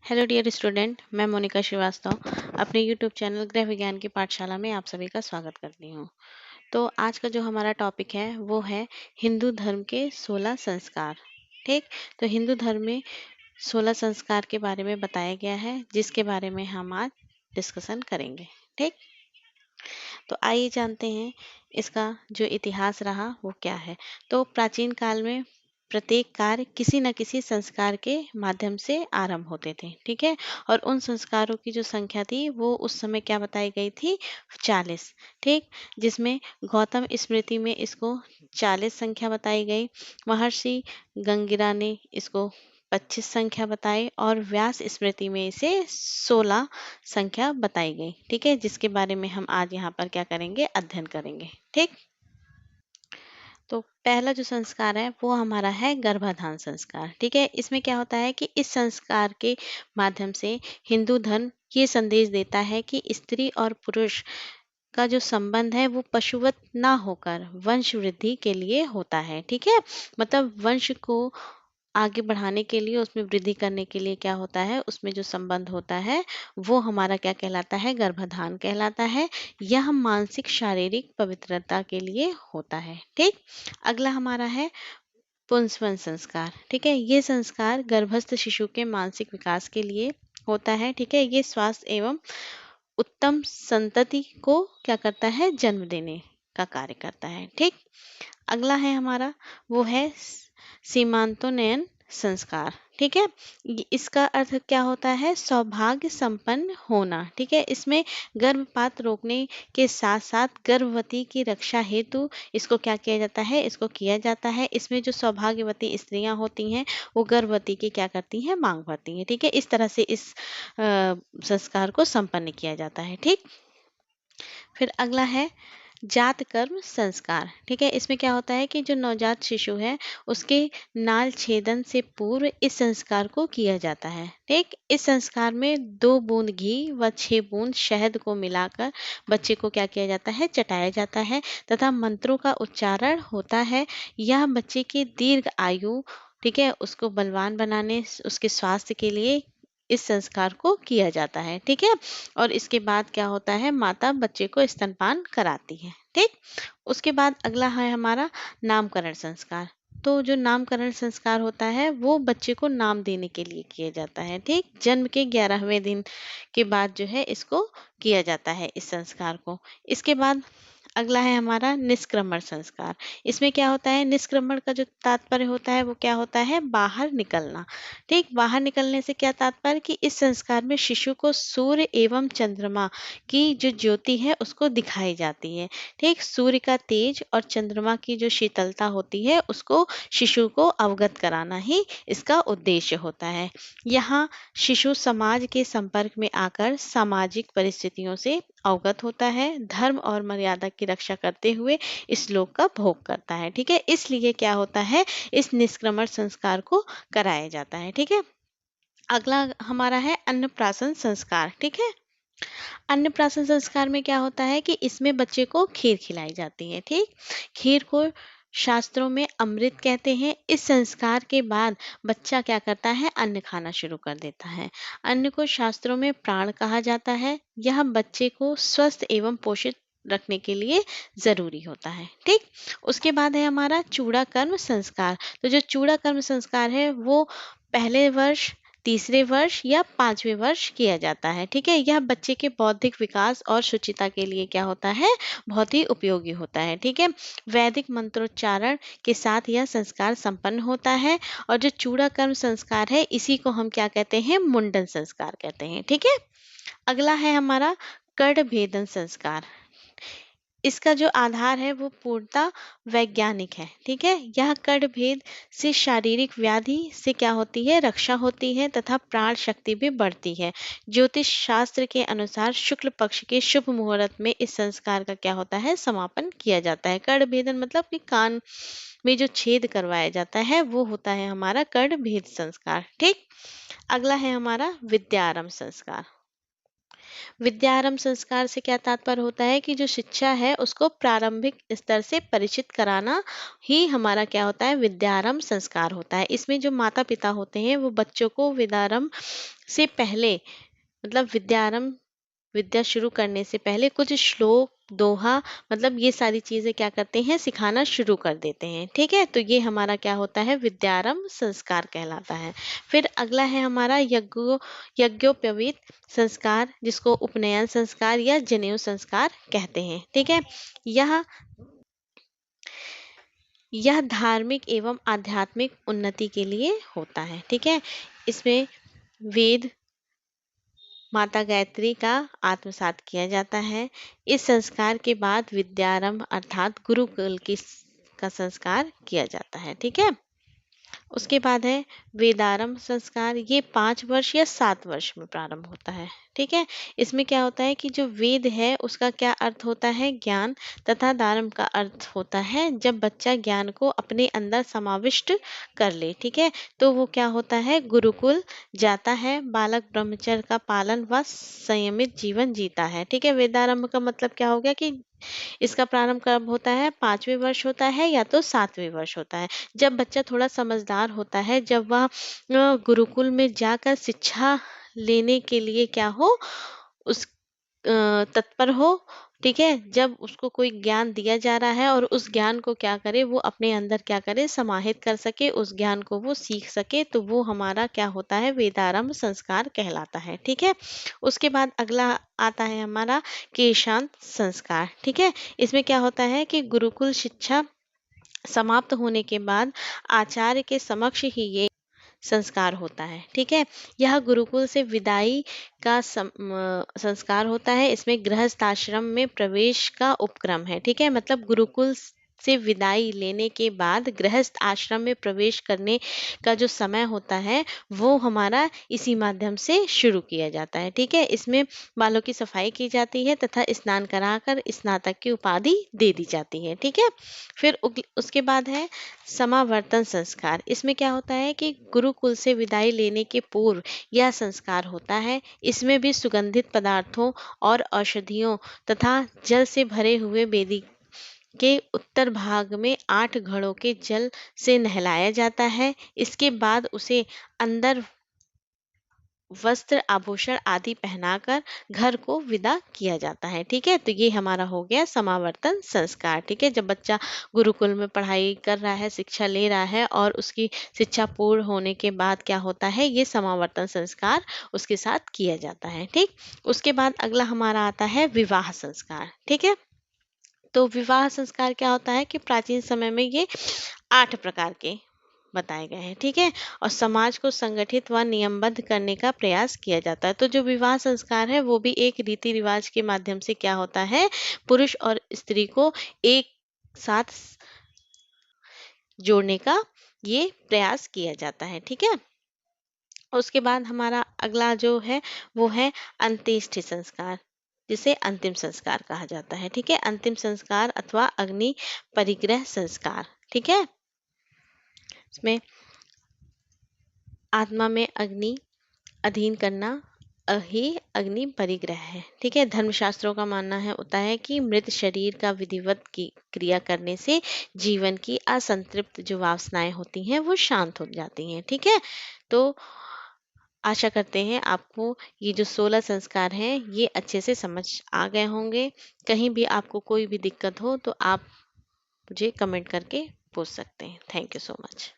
Hello dear student, मैं मोनिका श्रीवास्तव अपने YouTube channel गृह विज्ञान की पाठशाला में आप सभी का स्वागत करती हूँ। तो आज का जो हमारा टॉपिक है वो है हिंदू धर्म के 16 संस्कार। ठीक, तो हिंदू धर्म में 16 संस्कार के बारे में बताया गया है, जिसके बारे में हम आज डिस्कशन करेंगे। ठीक, तो आइए जानते हैं इसका जो इतिहास रहा वो क्या है। तो प्राचीन काल में प्रत्येक कार्य किसी न किसी संस्कार के माध्यम से आरंभ होते थे। ठीक है, और उन संस्कारों की जो संख्या थी वो उस समय क्या बताई गई थी, 40। ठीक, जिसमें गौतम स्मृति में इसको 40 संख्या बताई गई, महर्षि गंगिरा ने इसको 25 संख्या बताई और व्यास स्मृति में इसे 16 संख्या बताई गई। ठीक है, जिसके बारे में हम आज यहाँ पर क्या करेंगे, अध्ययन करेंगे। ठीक, तो पहला जो संस्कार है वो हमारा है गर्भाधान संस्कार। ठीक है, इसमें क्या होता है कि इस संस्कार के माध्यम से हिंदू धर्म ये संदेश देता है कि स्त्री और पुरुष का जो संबंध है वो पशुवत ना होकर वंश वृद्धि के लिए होता है। ठीक है, मतलब वंश को आगे बढ़ाने के लिए, उसमें वृद्धि करने के लिए क्या होता है, उसमें जो संबंध होता है वो हमारा क्या कहलाता है, गर्भाधान कहलाता है। यह मानसिक शारीरिक पवित्रता के लिए होता है। ठीक, अगला हमारा है पुंसवन संस्कार। ठीक है, ये संस्कार गर्भस्थ शिशु के मानसिक विकास के लिए होता है। ठीक है, ये स्वास्थ्य एवं उत्तम संतति को क्या करता है, जन्म देने का कार्य करता है। ठीक, अगला है हमारा वो है सीमांतोन्नयन संस्कार। ठीक है, इसका अर्थ क्या होता है, सौभाग्य संपन्न होना। ठीक है, इसमें गर्भपात रोकने के साथ साथ गर्भवती की रक्षा हेतु इसको क्या किया जाता है, इसको किया जाता है। इसमें जो सौभाग्यवती स्त्रियां होती हैं वो गर्भवती की क्या करती हैं, मांग भरती हैं। ठीक है, इस तरह से इस संस्कार को संपन्न किया जाता है। ठीक, फिर अगला है जात कर्म संस्कार। ठीक है, इसमें क्या होता है कि जो नवजात शिशु है उसके नाल छेदन से पूर्व इस संस्कार को किया जाता है। ठीक, इस संस्कार में 2 बूंद घी व 6 बूंद शहद को मिलाकर बच्चे को क्या किया जाता है, चटाया जाता है तथा मंत्रों का उच्चारण होता है। यह बच्चे की दीर्घ आयु, ठीक है, उसको बलवान बनाने, उसके स्वास्थ्य के लिए इस संस्कार को किया जाता है। ठीक है, और इसके बाद क्या होता है, माता बच्चे को स्तनपान कराती है। ठीक, उसके बाद अगला है हमारा नामकरण संस्कार। तो जो नामकरण संस्कार होता है वो बच्चे को नाम देने के लिए किया जाता है। ठीक, जन्म के 11वें दिन के बाद जो है इसको किया जाता है, इस संस्कार को। इसके बाद अगला है हमारा निष्क्रमण संस्कार। इसमें क्या होता है, निष्क्रमण का जो तात्पर्य होता है वो क्या होता है, बाहर निकलना। ठीक, बाहर निकलने से क्या तात्पर्य कि इस संस्कार में शिशु को सूर्य एवं चंद्रमा की जो ज्योति है उसको दिखाई जाती है। ठीक, सूर्य का तेज और चंद्रमा की जो शीतलता होती है उसको शिशु को अवगत कराना ही इसका उद्देश्य होता है। यहाँ शिशु समाज के संपर्क में आकर सामाजिक परिस्थितियों से अवगत होता है, धर्म और मर्यादा की रक्षा करते हुए इस श्लोक का भोग करता है। ठीक है, इसलिए क्या होता है, इस निष्क्रमण संस्कार को कराया जाता है। ठीक है, अगला हमारा है अन्नप्राशन संस्कार। ठीक है, अन्नप्राशन संस्कार में क्या होता है कि इसमें बच्चे को खीर खिलाई जाती है। ठीक, खीर को शास्त्रों में अमृत कहते हैं। इस संस्कार के बाद बच्चा क्या करता है, अन्न खाना शुरू कर देता है। अन्न को शास्त्रों में प्राण कहा जाता है। यह बच्चे को स्वस्थ एवं पोषित रखने के लिए जरूरी होता है। ठीक, उसके बाद है हमारा चूड़ा कर्म संस्कार। तो जो चूड़ा कर्म संस्कार है वो पहले वर्ष, तीसरे वर्ष या 5वें वर्ष किया जाता है। ठीक है, यह बच्चे के बौद्धिक विकास और शुचिता के लिए क्या होता है, बहुत ही उपयोगी होता है। ठीक है, वैदिक मंत्रोच्चारण के साथ यह संस्कार संपन्न होता है। और जो चूड़ा कर्म संस्कार है इसी को हम क्या कहते हैं, मुंडन संस्कार कहते हैं। ठीक है, अगला है हमारा कर्ण भेदन संस्कार। इसका जो आधार है वो पूर्णतः वैज्ञानिक है। ठीक है, यह कर्ण भेद से शारीरिक व्याधि से क्या होती है, रक्षा होती है तथा प्राण शक्ति भी बढ़ती है। ज्योतिष शास्त्र के अनुसार शुक्ल पक्ष के शुभ मुहूर्त में इस संस्कार का क्या होता है, समापन किया जाता है। कर्ण भेदन मतलब कि कान में जो छेद करवाया जाता है वो होता है हमारा कर्ण भेद संस्कार। ठीक, अगला है हमारा विद्यारंभ संस्कार। विद्यारंभ संस्कार से क्या तात्पर्य होता है कि जो शिक्षा है उसको प्रारंभिक स्तर से परिचित कराना ही हमारा क्या होता है, विद्यारंभ संस्कार होता है। इसमें जो माता पिता होते हैं वो बच्चों को विद्यारंभ से पहले, मतलब विद्यारंभ विद्या शुरू करने से पहले कुछ श्लोक, दोहा, मतलब ये सारी चीजें क्या करते हैं, सिखाना शुरू कर देते हैं। ठीक है, तो ये हमारा क्या होता है, विद्यारंभ संस्कार कहलाता है। फिर अगला है हमारा यज्ञोपवीत संस्कार, जिसको उपनयन संस्कार या जनेऊ संस्कार कहते हैं। ठीक है, यह यह धार्मिक एवं आध्यात्मिक उन्नति के लिए होता है। ठीक है, इसमें वेद, माता गायत्री का आत्मसात किया जाता है। इस संस्कार के बाद विद्यारंभ अर्थात गुरुकुल की का संस्कार किया जाता है। ठीक है, उसके बाद है वेदारंभ संस्कार। ये 5 वर्ष या 7 वर्ष में प्रारंभ होता है। ठीक है, इसमें क्या होता है कि जो वेद है उसका क्या अर्थ होता है, ज्ञान, तथा दारंभ का अर्थ होता है जब बच्चा ज्ञान को अपने अंदर समाविष्ट कर ले। ठीक है, तो वो क्या होता है, गुरुकुल जाता है, बालक ब्रह्मचर्य का पालन व संयमित जीवन जीता है। ठीक है, वेदारंभ का मतलब क्या हो गया कि इसका प्रारंभ कब होता है, 5वें वर्ष होता है या तो 7वें वर्ष होता है, जब बच्चा थोड़ा समझदार होता है, जब वह गुरुकुल में जाकर शिक्षा लेने के लिए क्या हो, उस तत्पर हो। ठीक है, जब उसको कोई ज्ञान दिया जा रहा है और उस ज्ञान को क्या करे, वो अपने अंदर क्या करे, समाहित कर सके, उस ज्ञान को वो सीख सके, तो वो हमारा क्या होता है, वेदारंभ संस्कार कहलाता है। ठीक है, उसके बाद अगला आता है हमारा केशांत संस्कार। ठीक है, इसमें क्या होता है कि गुरुकुल शिक्षा समाप्त होने के बाद आचार्य के समक्ष ही ये संस्कार होता है। ठीक है, यह गुरुकुल से विदाई का संस्कार होता है। इसमें गृहस्थ आश्रम में प्रवेश का उपक्रम है। ठीक है, मतलब गुरुकुल से विदाई लेने के बाद गृहस्थ आश्रम में प्रवेश करने का जो समय होता है वो हमारा इसी माध्यम से शुरू किया जाता है। ठीक है, इसमें बालों की सफाई की जाती है तथा स्नान कराकर स्नातक की उपाधि दे दी जाती है। ठीक है, फिर उसके बाद है समावर्तन संस्कार। इसमें क्या होता है कि गुरुकुल से विदाई लेने के पूर्व यह संस्कार होता है। इसमें भी सुगंधित पदार्थों और औषधियों तथा जल से भरे हुए वेदी के उत्तर भाग में 8 घड़ों के जल से नहलाया जाता है। इसके बाद उसे अंदर वस्त्र, आभूषण आदि पहनाकर घर को विदा किया जाता है। ठीक है, तो ये हमारा हो गया समावर्तन संस्कार। ठीक है, जब बच्चा गुरुकुल में पढ़ाई कर रहा है, शिक्षा ले रहा है और उसकी शिक्षा पूर्ण होने के बाद क्या होता है, ये समावर्तन संस्कार उसके साथ किया जाता है। ठीक, उसके बाद अगला हमारा आता है विवाह संस्कार। ठीक है, तो विवाह संस्कार क्या होता है कि प्राचीन समय में ये 8 प्रकार के बताए गए हैं। ठीक है, और समाज को संगठित व नियमबद्ध करने का प्रयास किया जाता है। तो जो विवाह संस्कार है वो भी एक रीति रिवाज के माध्यम से क्या होता है, पुरुष और स्त्री को एक साथ जोड़ने का ये प्रयास किया जाता है। ठीक है, उसके बाद हमारा अगला जो है वो है अंत्येष्टि संस्कार, जिसे अंतिम संस्कार कहा जाता है। ठीक है, अंतिम संस्कार अथवा अग्नि परिग्रह संस्कार। ठीक है, इसमें आत्मा में अग्नि अधीन करना ही अग्नि परिग्रह है। ठीक है, धर्मशास्त्रों का मानना है होता है कि मृत शरीर का विधिवत की क्रिया करने से जीवन की असंतृप्त जो वासनाएं होती हैं वो शांत हो जाती हैं। ठीक है, तो आशा करते हैं आपको ये जो 16 संस्कार हैं ये अच्छे से समझ आ गए होंगे। कहीं भी आपको कोई भी दिक्कत हो तो आप मुझे कमेंट करके पूछ सकते हैं। Thank you so much.